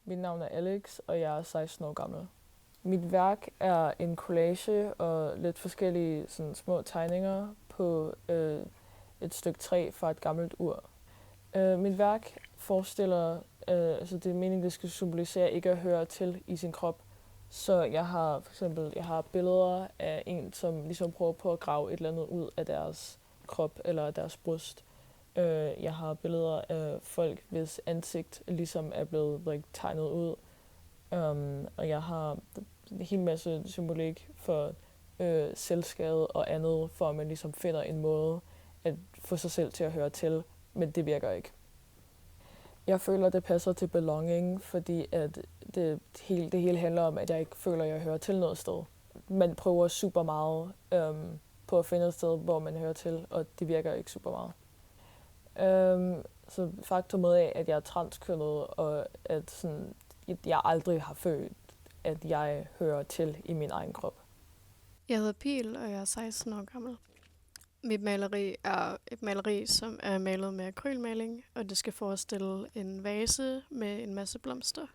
Mit navn er Alex, og jeg er 16 år gammel. Mit værk er en collage og lidt forskellige sådan, små tegninger på et stykke træ fra et gammelt ur. Mit værk forestiller, altså det er meningen, det skal symbolisere ikke at høre til i sin krop. Så jeg har billeder af en, som ligesom prøver på at grave et eller andet ud af deres krop eller af deres bryst. Jeg har billeder af folk, hvis ansigt ligesom er blevet tegnet ud. Og jeg har en hel masse symbolik for selvskade og andet, for at man ligesom finder en måde at få sig selv til at høre til, men det virker ikke. Jeg føler, det passer til belonging, fordi at det hele handler om, at jeg ikke føler, at jeg hører til noget sted. Man prøver super meget på at finde et sted, hvor man hører til, og det virker ikke super meget. Så faktumet af, at jeg er transkønnet, og at sådan, jeg aldrig har følt, at jeg hører til i min egen krop. Jeg hedder Pil, og jeg er 16 år gammel. Mit maleri er et maleri, som er malet med akrylmaling, og det skal forestille en vase med en masse blomster.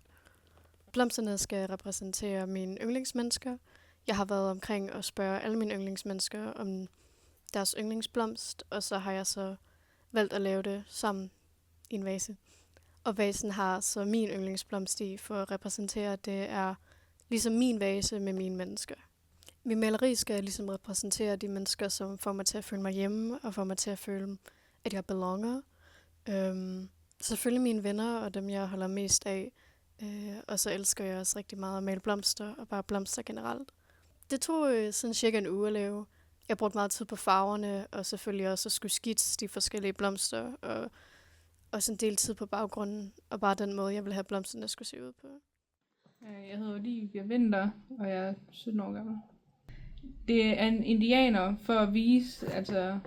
Blomsterne skal repræsentere mine yndlingsmennesker. Jeg har været omkring og spørge alle mine yndlingsmennesker om deres yndlingsblomst, og så har jeg så valgt at lave det sammen i en vase. Og vasen har så min yndlingsblomst i, for at repræsentere, at det er ligesom min vase med mine mennesker. Min maleri skal ligesom repræsentere de mennesker, som får mig til at føle mig hjemme, og får mig til at føle, at jeg belonger. Selvfølgelig mine venner, og dem jeg holder mest af. Og så elsker jeg også rigtig meget at male blomster, og bare blomster generelt. Det tog sådan cirka en uge at lave. Jeg brugte meget tid på farverne, og selvfølgelig også at skulle skitse de forskellige blomster, og også en del tid på baggrunden, og bare den måde, jeg ville have blomsterne skulle se ud på. Jeg hedder Olivia Vinter, og jeg er 17 år gammel. Det er en indianer for at vise, altså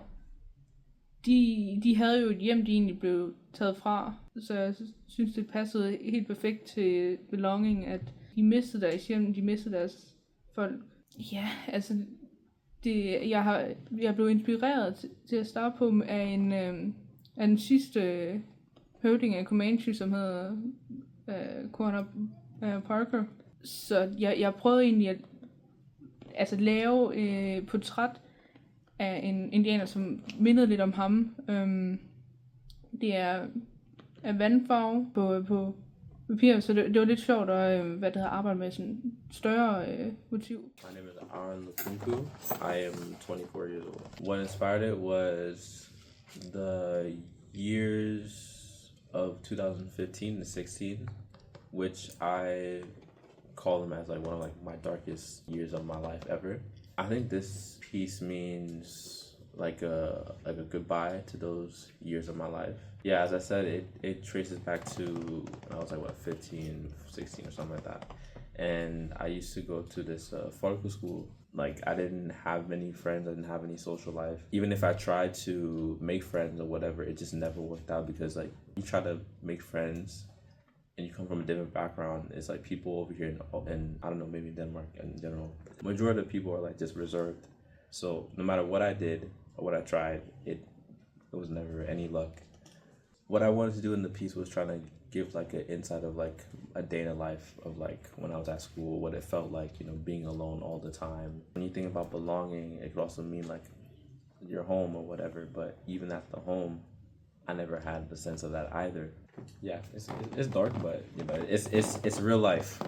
de havde jo et hjem, de egentlig blev taget fra, så jeg synes, det passede helt perfekt til belonging, at de mistede deres hjem, de mistede deres folk. Ja, altså jeg blev inspireret til at starte på af den sidste høvding af Comanche, som hedder Corner Parker. Så jeg prøvede egentlig at lave portræt af en indianer, som mindede lidt om ham. Det er vandfarve på papir, så det var lidt sjovt at arbejde med sådan større motiv. My name is Aaron Lukunku. I am 24 years old. What inspired it was the years of 2015 to 16, which I call them as one of my darkest years of my life ever. I think this piece means like a goodbye to those years of my life. Yeah, as I said, it traces back to when I was 15, 16 or something like that. And I used to go to this school. I didn't have many friends, I didn't have any social life. Even if I tried to make friends or whatever, it just never worked out because you try to make friends and you come from a different background. It's people over here in I don't know, maybe Denmark in general. Majority of people are just reserved. So no matter what I did or what I tried, it was never any luck. What I wanted to do in the piece was trying to give an insight of a day in a life of when I was at school, what it felt like, being alone all the time. When you think about belonging, it could also mean your home or whatever, but even at the home, I never had the sense of that either. Yeah, it's dark, but it's real life.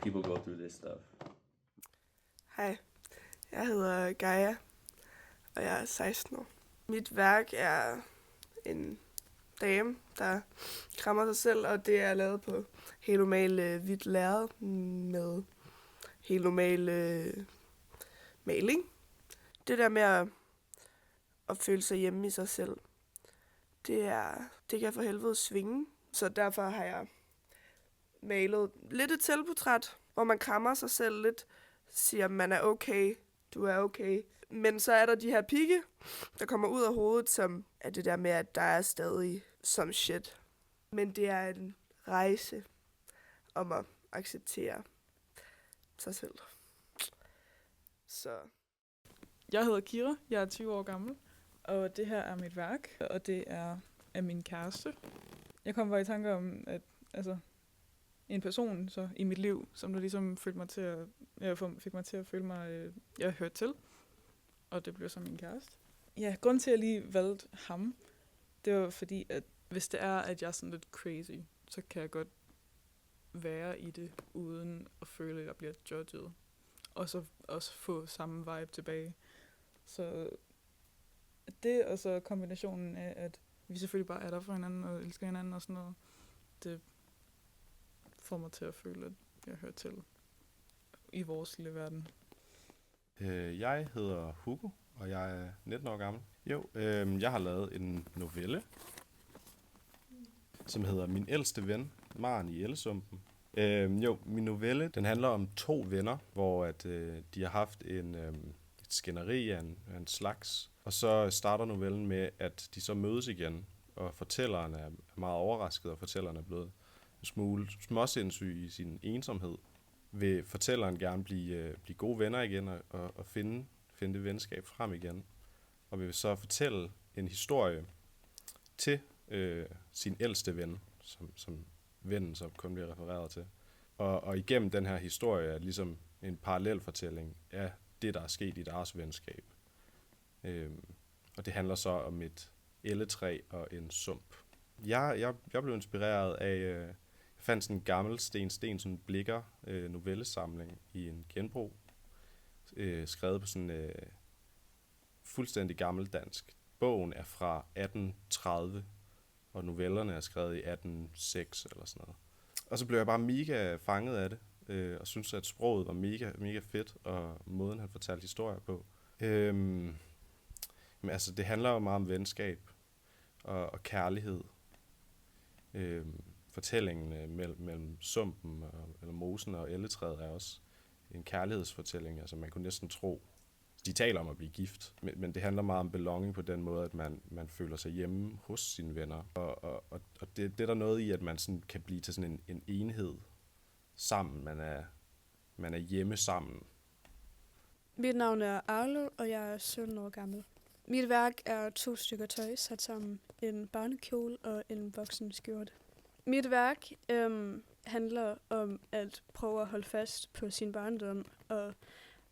People go through this stuff. Hej, jeg hedder Gaia, og jeg er 16 år. Mit værk er en dame, der krammer sig selv, og det er lavet på helt normal hvidt lærred med helt normal maling. Det der med at føle sig hjemme i sig selv, det kan for helvede svinge. Så derfor har jeg malet lidt et selvportræt, hvor man krammer sig selv lidt, siger, man er okay, du er okay. Men så er der de her pigge, der kommer ud af hovedet, som er det der med, at der er stadig som shit. Men det er en rejse om at acceptere sig selv. Så. Jeg hedder Kira, jeg er 20 år gammel, og det her er mit værk, og det er af min kæreste. Jeg kom bare i tanke om, at en person så i mit liv, som der ligesom fik mig til at føle mig, jeg hørte til. Og det blev så min kæreste. Ja, grunden til, at jeg lige valgte ham, det var fordi, at hvis det er, at jeg er sådan lidt crazy, så kan jeg godt være i det, uden at føle, at jeg bliver judget. Og så også få samme vibe tilbage. Så det, og så kombinationen af, at vi selvfølgelig bare er der for hinanden og elsker hinanden og sådan noget, det får mig til at føle, at jeg hører til i vores lille verden. Jeg hedder Hugo, og jeg er 19 år gammel. Jeg har lavet en novelle, som hedder Min ældste ven, Maren i Ellesumpen. Min novelle, den handler om 2 venner, hvor de har haft et skænderi af en slags. Og så starter novellen med, at de så mødes igen, og fortælleren er meget overrasket, og fortælleren er blevet en smule småsindssyg i sin ensomhed. Vil fortælleren gerne blive gode venner igen, og finde det venskab frem igen. Og vil så fortælle en historie til sin ældste ven, som vennen så kun bliver refereret til. Og igennem den her historie er ligesom en parallel fortælling af det, der er sket i deres venskab. Og det handler så om et elletræ og en sump. Jeg blev inspireret af, jeg fandt sådan en gammel Sten Steensen Blicher novellesamling i en genbrug, skrevet på sådan fuldstændig gammeldansk. Bogen er fra 1830, og novellerne er skrevet i 1806 eller sådan noget. Og så blev jeg bare mega fanget af det, og synes at sproget var mega fedt, og måden han fortalte historier på. Men altså, det handler jo meget om venskab og kærlighed. Fortællingen mellem sumpen eller mosen og elletræet er også en kærlighedsfortælling. Altså man kunne næsten tro, de taler om at blive gift, men det handler meget om belonging på den måde, at man føler sig hjemme hos sine venner. Og det er der noget i, at man sådan kan blive til sådan en enhed sammen. Man er hjemme sammen. Mit navn er Arlo, og jeg er 17 år gammel. Mit værk er 2 stykker tøj sat sammen. En barnekjole og en voksenskjorte. Mit værk handler om at prøve at holde fast på sin barndom, og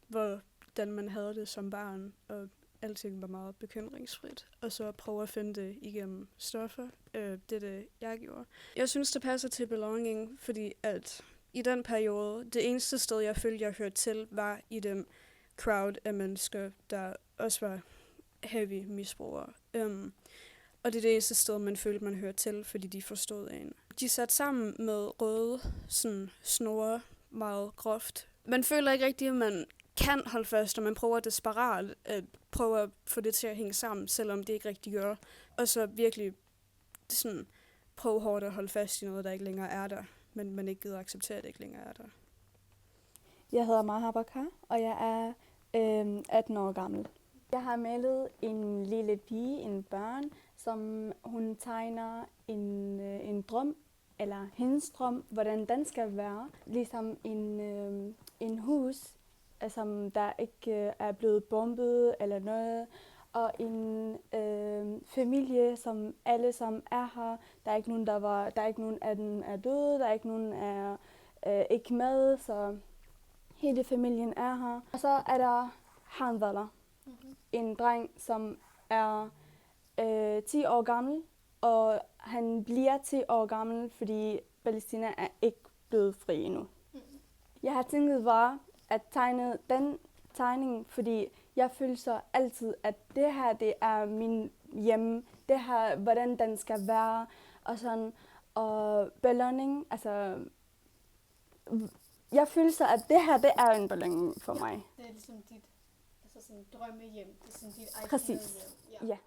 hvordan man havde det som barn, og alting var meget bekymringsfrit. Og så prøve at finde det igennem stoffer. Det er det, jeg gjorde. Jeg synes, det passer til belonging, fordi at i den periode, det eneste sted, jeg følte, jeg hørte til, var i den crowd af mennesker, der også var heavy misbrugere. Og det er det eneste sted, man følte, man hørte til, fordi de forstod en. De sat sammen med røde snore, meget groft. Man føler ikke rigtigt, at man kan holde fast, og man prøver desperat at prøve at få det til at hænge sammen, selvom det ikke rigtig gør. Og så virkelig prøve hårdt at holde fast i noget, der ikke længere er der, men man ikke gider acceptere, at det ikke længere er der. Jeg hedder Maha Bakar, og jeg er 18 år gammel. Jeg har malet en lille pige, en børn, som hun tegner en drøm, eller hendes drøm, hvordan den skal være. Ligesom en hus, som der ikke er blevet bombet eller noget, og en familie, som alle som er her. Der er ikke nogen af dem er døde, der er ikke nogen er ikke med, så hele familien er her. Og så er der Hanvala, en dreng, som er 10 år gammel, og han bliver 10 år gammel, fordi Palæstina er ikke blevet fri endnu. Jeg har tænkt bare at tegne den tegning, fordi jeg føler så altid, at det her, det er min hjem, det her, hvordan den skal være, og sådan, og belønning, altså, jeg føler så, at det her, det er en belønning for mig. Det er ligesom dit, altså sådan drømmehjem, det er sådan dit eget Præcis, hjem. ja.